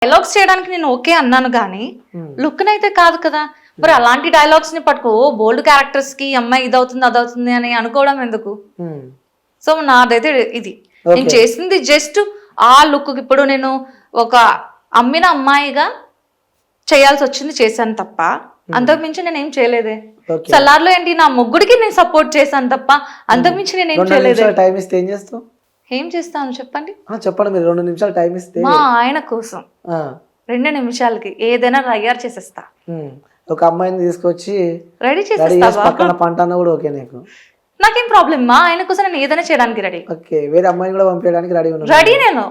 Dialogues చేయడానికి నేను okay అన్నాను కానీ లుక్ అయితే కాదు కదా. మరి అలాంటి డైలాగ్స్ ని పట్టుకో బోల్డ్ క్యారెక్టర్స్ కి అమ్మాయి ఇదవుతుంది అదవుతుంది అని అనుకోవడం ఎందుకు? సో నాదైతే ఇది నేను చేసింది జస్ట్ ఆ లుక్. ఇప్పుడు నేను ఒక అమ్మిన అమ్మాయిగా చేయాల్సి వచ్చింది చేశాను తప్ప అంతకుమించి నేను ఏం చేయలేదే. సలార్లో ఏంటి నా ముగ్గుడికి నేను సపోర్ట్ చేశాను తప్ప అంతకుమించి నేను ఏం చేయలేదు. ఏం చేస్తాను చెప్పండి? చెప్పండి మీరు 2 నిమిషాలు టైం ఇస్తే. మా ఆయన కోసం 2 నిమిషాలకి ఏదైనా తయారు చేసేస్తా. ఒక అమ్మాయిని తీసుకొచ్చి రెడీ చేసేస్తా. పక్కన పంట అన్న కూడా ఓకే నీకు? నాకేం ప్రాబ్లం. మా ఆయన కోసం నేను ఏదైనా చేయడానికి రెడీ. ఓకే, వేరే అమ్మాయిని కూడా పంపించడానికి రెడీ ఉన్నా? రెడీ నేను.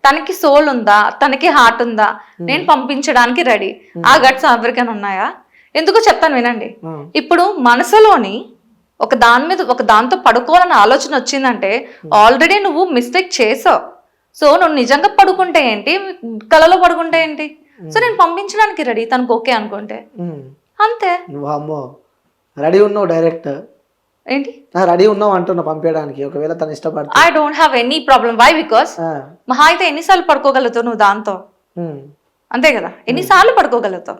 తనకి సోల్ ఉందా, తనకి హార్ట్ ఉందా, నేను పంపించడానికి రెడీ. ఆ గట్స్ ఎవరికైనా ఉన్నాయా? ఎందుకు చెప్తాను వినండి. ఇప్పుడు మనసులోని ఒక దాంతో పడుకోవాలని ఆలోచన వచ్చిందంటే ఆల్రెడీ నువ్వు మిస్టేక్ చేసావు. సో నువ్వు నిజంగా పడుకుంటే ఏంటి, కలలో పడుకుంటే ఏంటి? సో నేను పంపించడానికి రెడీ, తనకు ఓకే అనుకుంటే అంతే. రెడీ ఉన్నావు డైరెక్ట్ ఏంటి? రెడీ ఉన్నావు అంటున్నా పంపించడానికి, ఒకవేళ తను ఇష్టపడితే. I don't have any problem. Why? Because మహా అయితే ఎన్నిసార్లు పడుకోగలుగుతావు నువ్వు దాంతో? అంతే కదా, ఎన్నిసార్లు పడుకోగలుగుతావు?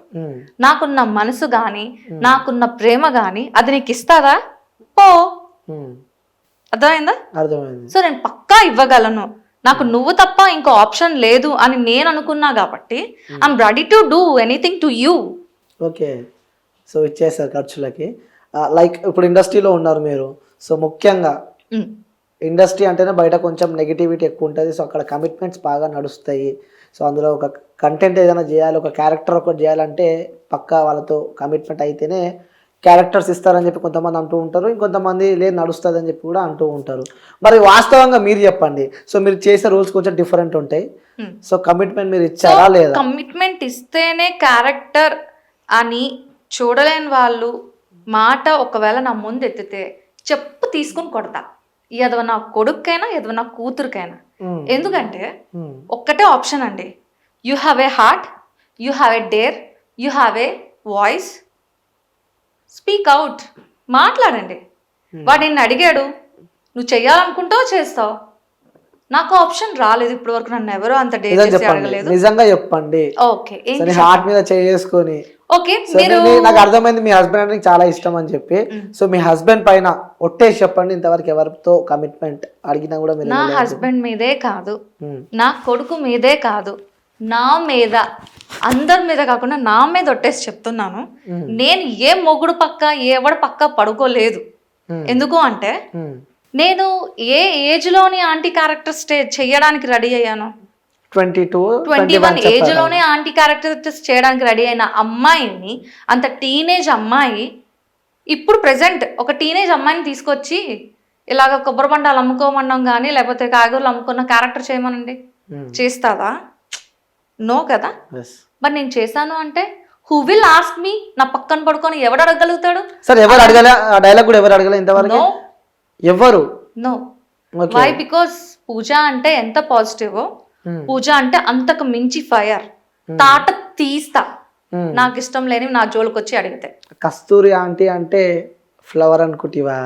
నాకున్న మనసు గాని నాకున్న ప్రేమ గాని అది నీకు ఇస్తాదా? పో. అర్థమైందా? అర్థమైంది. సో నేను పక్కా ఇవ్వగలను. నాకు నువ్వు తప్ప ఇంకో ఆప్షన్ లేదు అని నేను అనుకున్నా కాబట్టి I'm ready to do anything to you. Okay, so ఇచ్చేసారు ఖర్చులకి. లైక్ ఇప్పుడు ఇండస్ట్రీలో ఉన్నారు మీరు, సో ముఖ్యంగా ఇండస్ట్రీ అంటేనే బయట కొంచెం నెగిటివిటీ ఎక్కువ ఉంటుంది. సో అక్కడ కమిట్మెంట్స్ బాగా నడుస్తాయి. సో అందులో ఒక కంటెంట్ ఏదైనా చేయాలి, ఒక క్యారెక్టర్ ఒకటి చేయాలంటే పక్కా వాళ్ళతో కమిట్మెంట్ అయితేనే క్యారెక్టర్స్ ఇస్తారని చెప్పి కొంతమంది అంటూ ఉంటారు, ఇంకొంతమంది లేదు నడుస్తుంది అని చెప్పి కూడా అంటూ ఉంటారు. మరి వాస్తవంగా మీరు చెప్పండి. సో మీరు చేసే రూల్స్ కొంచెం డిఫరెంట్ ఉంటాయి. సో కమిట్మెంట్ మీరు ఇచ్చారా లేదా? కమిట్మెంట్ ఇస్తేనే క్యారెక్టర్ అని చూడలేని వాళ్ళు మాట ఒకవేళ నా ముందు ఎత్తితే చెప్పు తీసుకుని కొడతా. ఎదవ నా కొడుకైనా ఎదవ నా కూతురికైనా. ఎందుకంటే ఒక్కటే ఆప్షన్ అండి. You have a heart, you have a dare, you have a voice, speak out, మాట్లాడండి. వాడు నిన్ను అడిగాడు, నువ్వు చెయ్యాలనుకుంటావు చేస్తావు. నాకు ఆప్షన్ రాలేదు ఇప్పటి వరకు, నన్ను ఎవరో అంత డేర్ చేసి అడగలేదు. నిజంగా చెప్పండి. ఓకే, హార్ట్ మీద చేసుకొని. ఓకే, నాకు అర్థమైంది మీ హస్బెండ్ అంటే చాలా ఇష్టం అని చెప్పి. సో మీ హస్బెండ్ పైన ఒట్టేసి చెప్పండి, ఇంతవరకు ఎవరితో కమిట్మెంట్ అడిగినా కూడా మీరు? నా హస్బెండ్ మీదే కాదు, నా కొడుకు మీదే కాదు, నా మీద, అందరి మీద కాకుండా నా మీద ఒట్టేసి చెప్తున్నాను. నేను ఏ మొగుడు పక్క ఎవడ పక్క పడుకోలేదు. ఎందుకు అంటే నేను ఏ ఏజ్ లోని ఆంటీ క్యారెక్టర్స్ చెయ్యడానికి రెడీ అయ్యాను. 21 ఏజ్ లోనే ఆంటీ క్యారెక్టర్స్ చేయడానికి రెడీ అయిన అమ్మాయిని, అంత టీనేజ్ అమ్మాయి, ఇప్పుడు ప్రెసెంట్ ఒక టీనేజ్ అమ్మాయిని తీసుకొచ్చి ఇలాగ కొబ్బరి బండాలు అమ్ముకోమన్నాం కానీ లేకపోతే కాయగూరలు అమ్ముకున్న క్యారెక్టర్ చేయమనండి, చేస్తావా? నో కదా. మరి నేను చేశాను అంటే హూ విల్ ఆస్క్ మీ? నా పక్కన పడుకొని ఎవడు అడగలుగుతాడు? సరే, ఎవరు అడగలే? ఆ డైలాగ్ కూడా ఎవరు అడగలే ఇంతవరకు? ఎవరు? నో. వై? బికాస్ పూజ అంటే ఎంత పాజిటివ్, పూజ అంటే అంతకు మించి ఫైర్. తాట తీస్తా నాకు ఇష్టం లేని నా జోలికి వచ్చి అడిగితే. కస్తూరి ఆంటీ అంటే ఫ్లవర్ అనుకుంటివా?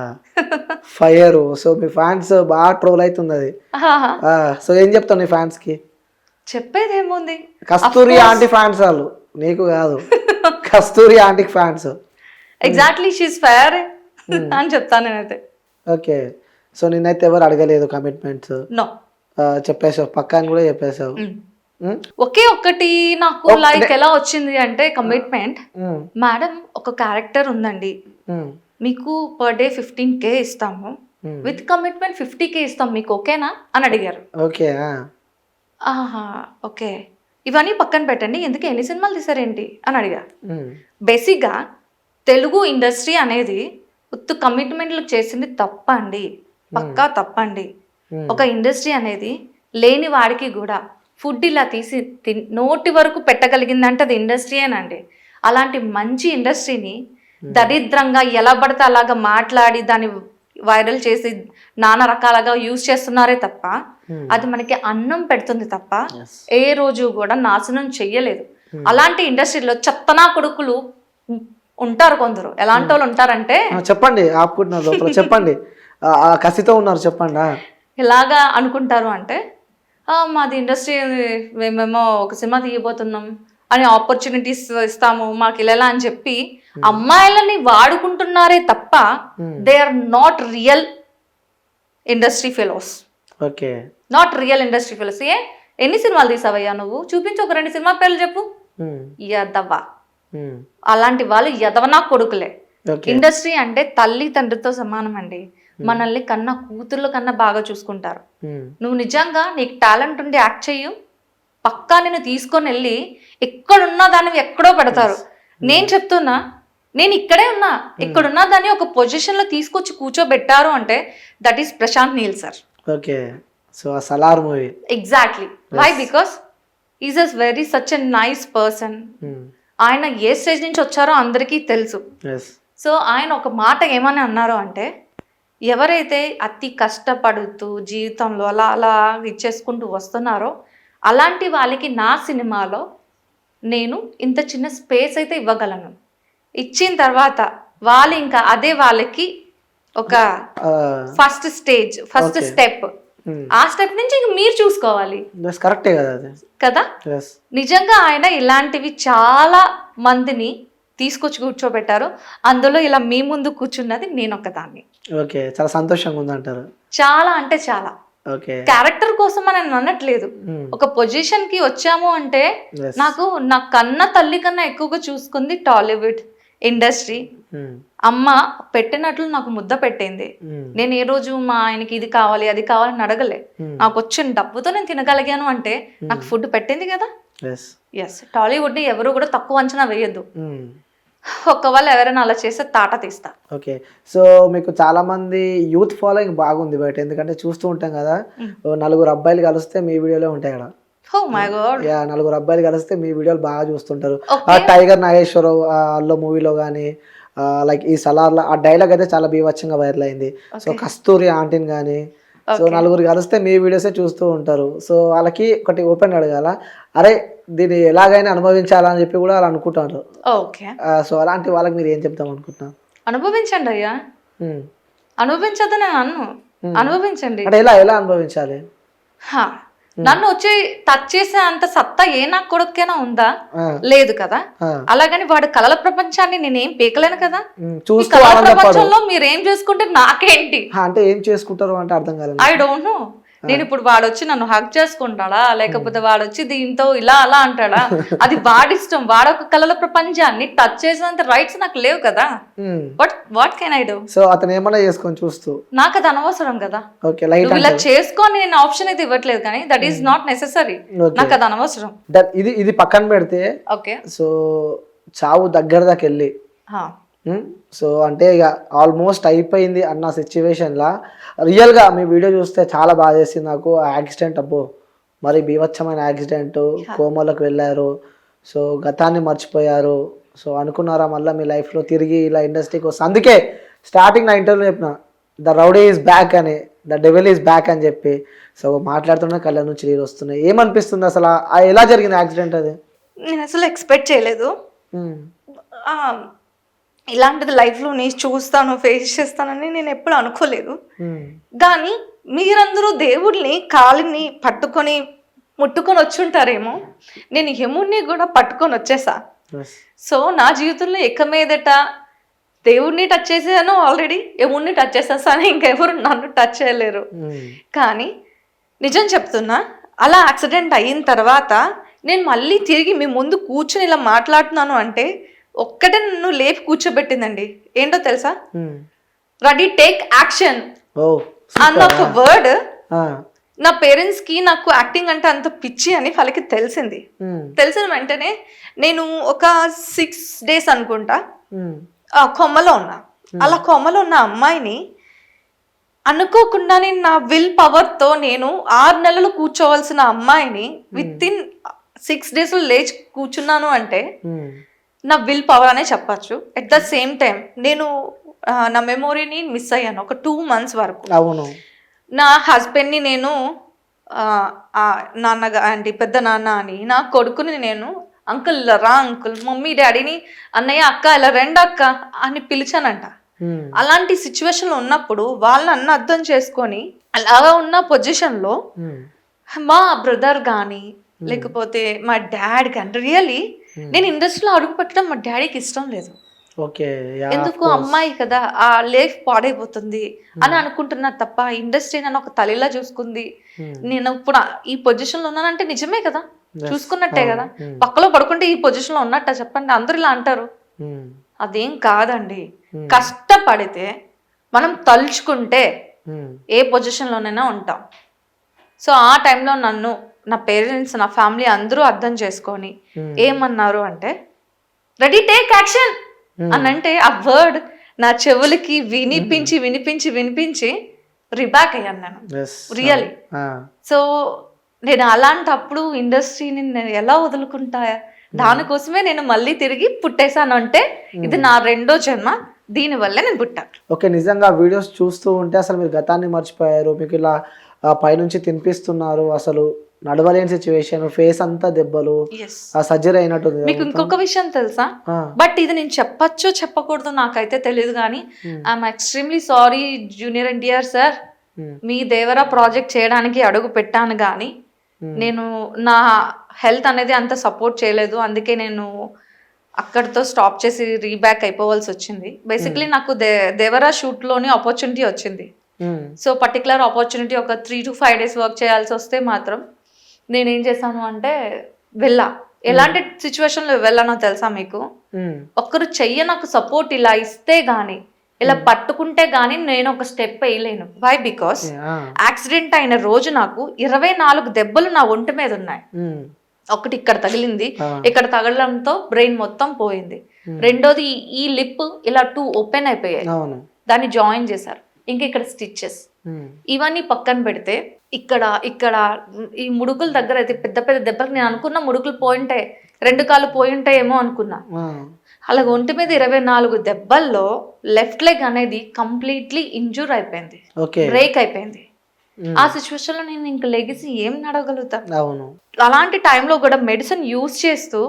ఫైర్. సో మీ ఫ్యాన్స్ బాగా ట్రోల్ అవుతుంది అది. సో ఏం చెప్తావు నీ ఫ్యాన్స్ కి? చెప్పేది ఏముంది, కస్తూరి ఆంటీ ఫ్యాన్స్ వాళ్ళు, నీకు కాదు. Kasturi aunty fans. Exactly, she's fire అని చెప్తాను నేనైతే. ఓకే, సో నిన్నైతే ఎవరు అడగలేదు కమిట్మెంట్స్? నో. చెప్పేసావు, పక్కాని కూడా చెప్పేసావు. ఒకే ఒక్కటి నాకు లైక్ ఎలా వచ్చింది అంటే కమిట్మెంట్. మేడం, ఒక క్యారెక్టర్ ఉందండి, మీకు పర్ డే 15K ఇస్తాము, విత్ కమిట్మెంట్ 50K ఇస్తాం, మీకు ఓకేనా అని అడిగారు. ఓకే. ఓకే, ఇవన్నీ పక్కన పెట్టండి, ఎందుకు ఎన్ని సినిమాలు తీసారేంటి అని అడిగా. బేసిక్గా తెలుగు ఇండస్ట్రీ అనేది ఉత్తు కమిట్మెంట్లు చేసింది తప్పండి, పక్కా తప్పండి. ఒక ఇండస్ట్రీ అనేది లేని వాడికి కూడా ఫుడ్ ఇలా తీసి నోటి వరకు పెట్టగలిగిందంటే అది ఇండస్ట్రీయేనండి. అలాంటి మంచి ఇండస్ట్రీని దరిద్రంగా ఎలా పడితే అలాగా మాట్లాడి దాన్ని వైరల్ చేసి నానా రకాలుగా యూజ్ చేస్తున్నారే తప్ప అది మనకి అన్నం పెడుతుంది తప్ప ఏ రోజు కూడా నాశనం చెయ్యలేదు. అలాంటి ఇండస్ట్రీలో చెత్తనా కొడుకులు ఉంటారు కొందరు. ఎలాంటి వాళ్ళు ఉంటారంటే, చెప్పండి, ఆపుకుంటున్నారు లోపల, చెప్పండి, కసితో ఉన్నారు, చెప్పండి. ఎలాగా అనుకుంటారు అంటే, మాది ఇండస్ట్రీ, మేమేమో ఒక సినిమా తీయబోతున్నాం అని ఆపర్చునిటీస్ ఇస్తాము మాకు ఇలా అని చెప్పి అమ్మాయిలని వాడుకుంటున్నారే తప్ప they are not real industry fellows. Okay, not real industry fellows. ఎన్ని సినిమాలు తీసావయ్యా నువ్వు? చూపించు, ఒక 2 సినిమా పేర్లు చెప్పు. యదవ. అలాంటి వాళ్ళు యదవనా కొడుకులే. ఇండస్ట్రీ అంటే తల్లి తండ్రితో సమానం అండి. మనల్ని కన్నా కూతుర్ల కన్నా బాగా చూసుకుంటారు. నువ్వు నిజంగా నీకు టాలెంట్ ఉండి యాక్ట్ చెయ్యు, పక్కా నేను తీసుకొని వెళ్ళి ఎక్కడున్నా దాన్ని ఎక్కడో పెడతారు. నేను చెప్తున్నా, నేను ఇక్కడే ఉన్నా, ఇక్కడున్నా దాన్ని ఒక పొజిషన్ లో తీసుకొచ్చి కూర్చోబెట్టారు అంటే that is Prashanth Neel sir. Okay, so ఆ Salaar movie. Exactly. Why? Because is a very such a nice person. ఆయన ఏ స్టేజ్ నుంచి వచ్చారో అందరికీ తెలుసు. సో ఆయన ఒక మాట ఏమని అన్నారు అంటే, ఎవరైతే అతి కష్టపడుతూ జీవితంలో అలా అలా ఇచ్చేసుకుంటూ వస్తున్నారో అలాంటి వాళ్ళకి నా సినిమాలో నేను ఇంత చిన్న స్పేస్ అయితే ఇవ్వగలను. ఇచ్చిన తర్వాత వాళ్ళు ఇంకా అదే వాళ్ళకి ఒక ఫస్ట్ స్టేజ్, ఫస్ట్ స్టెప్. ఆ స్టెప్ నుంచి ఇంక మీరు చూసుకోవాలి. కరెక్టే కదా అది కదా. నిజంగా ఆయన ఇలాంటివి చాలా మందిని తీసుకొచ్చి కూర్చోబెట్టారు. అందులో ఇలా మీ ముందు కూర్చున్నది నేను ఒకదాన్ని. ఓకే, చాలా సంతోషంగా ఉందంటారు. చాలా అంటే చాలా. ఓకే, క్యారెక్టర్ కోసం అని నేను అనట్లేదు. ఒక పొజిషన్ కి వచ్చాము అంటే నాకు నా కన్న తల్లి కన్నా ఎక్కువగా చూసుకుంది టాలీవుడ్ ఇండస్ట్రీ. అమ్మ పెట్టినట్లు నాకు ముద్ద పెట్టింది. నేను ఏ రోజు మా ఆయనకి ఇది కావాలి అది కావాలని అడగలే. నాకు వచ్చిన డబ్బుతో నేను తినగలిగాను అంటే నాకు ఫుడ్ పెట్టింది కదా. ఎస్, టాలీవుడ్ ని ఎవరు కూడా తక్కువ అంచనా వేయొద్దు. ఒకవేళ ఎవరైనా అలా చేస్తే తాట తీస్తా. ఓకే, సో మీకు చాలా మంది యూత్ ఫాలోయింగ్ బాగుంది బయట, ఎందుకంటే చూస్తూ ఉంటాం కదా, 4 అబ్బాయిలు కలిస్తే మీ వీడియోలో ఉంటాయి కదా. Oh my God. 4 అబ్బాయిలు కలిస్తే మీ వీడియోలు బాగా చూస్తుంటారు. టైగర్ నాగేశ్వరరావు అల్లో మూవీలో కానీ లైక్ ఈ సలార్లో ఆ డైలాగ్ అయితే చాలా బీభత్సంగా వైరల్ అయింది. సో కస్తూరి ఆంటీని కానీ, సో 4 కలిస్తే మీ వీడియోసే చూస్తూ ఉంటారు. సో వాళ్ళకి ఒకటి ఓపెన్ అడగాల, అరే దీన్ని ఎలాగైనా అనుభవించాలని చెప్పి కూడా వాళ్ళు అనుకుంటారు. సో అలాంటి వాళ్ళకి మీరు ఏం చెప్తాం అనుకుంటున్నారు? అనుభవించండి అయ్యా. అనుభవించద్దు నేను అన్ను, అనుభవించండి. అంటే ఎలా అనుభవించాలి? నన్ను వచ్చి టచ్ చేసే అంత సత్తా ఏ నా కొడుకైనా ఉందా? లేదు కదా. అలాగని వాడు కళల ప్రపంచాన్ని నేనేం పీకలేను కదా. కళల ప్రపంచంలో మీరు ఏం చేసుకుంటే నాకేంటి? అంటే ఏం చేసుకుంటారు అంటే అర్థం కాలేదు. I don't know. నేను ఇప్పుడు వాడు వచ్చి నన్ను హక్ చేసుకుంటాడా, లేకపోతే వాడు వచ్చి దీంతో ఇలా అలా అంటాడా, అది వాడిష్టం. వాడొక కళల ప్రపంచాన్ని టచ్ చేసేంత రైట్స్ నాకు లేవు కదా. What can I do? So అతను ఏమన్నా చేసుకొని చూస్తూ నాకు అది అనవసరం కదా. నువ్వు ఇలా చేసుకొని నేను ఆప్షన్ అయితే ఇవ్వట్లేదు, కానీ దట్ ఈస్ నాట్ నెసెసరీ. నాకు అది అనవసరం. ఇది పక్కన పెడితే, ఓకే, సో చావు దగ్గర దాకా వెళ్ళి, సో అంటే ఇక ఆల్మోస్ట్ అయిపోయింది అన్న సిచ్యువేషన్లా రియల్గా మీ వీడియో చూస్తే చాలా బాగా చేసింది నాకు. యాక్సిడెంట్, అబ్బో మరి బీభత్సమైన యాక్సిడెంట్, కోమాలకు వెళ్ళారు, సో గతాన్ని మర్చిపోయారు. సో అనుకున్నారా మళ్ళీ మీ లైఫ్లో తిరిగి ఇలా ఇండస్ట్రీకి వస్తుంది? అందుకే స్టార్టింగ్ నా ఇంటర్వ్యూలో చెప్పిన ద రౌడీ ఈజ్ బ్యాక్ అని, ద డెవిల్ ఈజ్ బ్యాక్ అని చెప్పి. సో మాట్లాడుతున్నా కళ్ళ నుంచి నీళ్ళు వస్తున్నాయి. ఏమనిపిస్తుంది అసలు, ఎలా జరిగింది యాక్సిడెంట్? అది నేను అసలు ఎక్స్పెక్ట్ చేయలేదు. ఇలాంటిది లైఫ్లో నేను చూస్తాను, ఫేస్ చేస్తానని నేను ఎప్పుడు అనుకోలేదు. కానీ మీరందరూ దేవుడిని కాలిని పట్టుకొని ముట్టుకొని వచ్చుంటారేమో, నేను యముడిని కూడా పట్టుకొని వచ్చేసా. సో నా జీవితంలో ఎక్క మీదట దేవుడిని టచ్ చేసాను ఆల్రెడీ, యముడిని టచ్ చేసేసాను, ఇంకెవరు నన్ను టచ్ చేయలేరు. కానీ నిజం చెప్తున్నా, అలా యాక్సిడెంట్ అయిన తర్వాత నేను మళ్ళీ తిరిగి మీ ముందు కూర్చొని ఇలా మాట్లాడుతున్నాను అంటే ఒక్కటే నన్ను లేపి కూర్చోబెట్టిందండి. ఏంటో తెలుసా? రెడీ, టేక్ యాక్షన్ అన్న ఒక వర్డ్. నా పేరెంట్స్ కి నాకు యాక్టింగ్ అంటే అంత పిచ్చి అని వాళ్ళకి తెలిసింది. తెలిసిన వెంటనే నేను ఒక 6 days అనుకుంటా కొమ్మలో ఉన్నా. అలా కొమ్మలో ఉన్న అమ్మాయిని అనుకోకుండానే నా విల్ పవర్తో నేను 6 నెలలు కూర్చోవలసిన అమ్మాయిని విత్ ఇన్ 6 days లేచి కూర్చున్నాను అంటే నా విల్ పవర్ అనే చెప్పచ్చు. అట్ ద సేమ్ టైం నేను నా మెమొరీని మిస్ అయ్యాను ఒక 2 months వరకు. అవును, నా హస్బెండ్ని నేను నాన్నగా అంటే పెద్ద నాన్న అని, నా కొడుకుని నేను అంకుల్ రా అంకుల్, మమ్మీ డాడీని అన్నయ్య అక్క ఇలా రెండు అక్క అని పిలిచానంట. అలాంటి సిచ్యువేషన్లో ఉన్నప్పుడు వాళ్ళని అర్థం చేసుకొని అలాగా ఉన్న పొజిషన్లో మా బ్రదర్ కానీ లేకపోతే మా డాడ్ కానీ రియల్లీ నేను ఇండస్ట్రీలో అడుగు పెట్టడం మా డాడీకి ఇష్టం లేదు. ఓకే. ఎందుకు అమ్మాయి కదా ఆ లైఫ్ పాడైపోతుంది అని అనుకుంటున్నారు తప్ప ఇండస్ట్రీ నన్ను ఒక తల్లిలా చూసుకుంది. నేను ఇప్పుడు ఈ పొజిషన్ లో ఉన్నానంటే నిజమే కదా, చూసుకున్నట్టే కదా. పక్కలో పడుకుంటే ఈ పొజిషన్ లో ఉన్నట్ట చెప్పండి, అందరూ ఇలా అంటారు. అదేం కాదండి. కష్టపడితే మనం తలుచుకుంటే ఏ పొజిషన్ లోనైనా ఉంటాం. సో ఆ టైంలో నన్ను నా పేరెంట్స్ నా ఫ్యామిలీ అందరూ అర్థం చేసుకొని ఏమన్నారు అంటే రెడీ టేక్ యాక్షన్ అని అంటే ఆ వర్డ్ నా చెవులకి వినిపించి వినిపించి వినిపించి రిబ్యాక్ అయ్యాను నేను రియల్లీ. సో నేను అలాంటప్పుడు ఇండస్ట్రీని నేను ఎలా వదులుకుంటా, దానికోసమే నేను మళ్ళీ తిరిగి పుట్టేశాను. అంటే ఇది నా రెండో జన్మ, దీనివల్లే నేను పుట్టాను. ఓకే. నిజంగా వీడియోస్ చూస్తూ ఉంటే అసలు మీరు గతాన్ని మర్చిపోయారు. మీకు ఇలా పైనుంచి తినిపిస్తున్నారు, అసలు నడవలేని సిచ్యువేషన్, ఫేస్ అంతా దెబ్బలు, ఆ సర్జరీ అయినట్టుంది. మీకు ఇంకొక విషయం తెలుసా, బట్ ఇది నేను చెప్పచ్చో చెప్పకూడదు నాకైతే తెలియదు కానీ I'm extremely sorry junior NTR sir. Me Devara project చేయడానికి అడుగు పెట్టాను కానీ నేను నా హెల్త్ అనేది అంత సపోర్ట్ చేయలేదు. అందుకే నేను అక్కడితో స్టాప్ చేసి రీబ్యాక్ అయిపోవాల్సి వచ్చింది. బేసిక్లీ నాకు దేవరా షూట్లోని ఆపర్చునిటీ వచ్చింది. సో పర్టికులర్ ఆపర్చునిటీ ఒక 3 to 5 days వర్క్ చేయాల్సి వస్తే మాత్రం నేనేం చేశాను అంటే వెళ్ళా. ఎలాంటి సిచ్యువేషన్లో వెళ్ళానో తెలుసా మీకు? ఒక్కరు చెయ్య నాకు సపోర్ట్ ఇలా ఇస్తే గానీ, ఇలా పట్టుకుంటే గానీ నేను ఒక స్టెప్ వేయలేను. వై? బికాస్ యాక్సిడెంట్ అయిన రోజు నాకు 24 దెబ్బలు నా ఒంటి మీద ఉన్నాయి. ఒకటి ఇక్కడ తగిలింది, ఇక్కడ తగలడంతో బ్రెయిన్ మొత్తం పోయింది. రెండోది ఈ లిప్ ఇలా 2 ఓపెన్ అయిపోయాయి, దాన్ని జాయిన్ చేశారు. ఇంకా ఇక్కడ స్టిచెస్. ఇవన్నీ పక్కన పెడితే ఇక్కడ ఇక్కడ ఈ ముడుకుల దగ్గర అయితే పెద్ద పెద్ద దెబ్బలు నేను అనుకున్న ముడుకులు పోయింటాయి, 2 కాళ్ళు పోయింటాయేమో అనుకున్నా. అలాగ ఒంటి మీద 24 దెబ్బల్లో లెఫ్ట్ లెగ్ అనేది కంప్లీట్లీ ఇంజూర్ అయిపోయింది, బ్రేక్ అయిపోయింది. ఆ సిచ్యువేషన్ లో నేను ఇంకా లెగిసి ఏం నడవగలుగుతా? అలాంటి టైంలో కూడా మెడిసిన్ యూజ్ చేస్తూ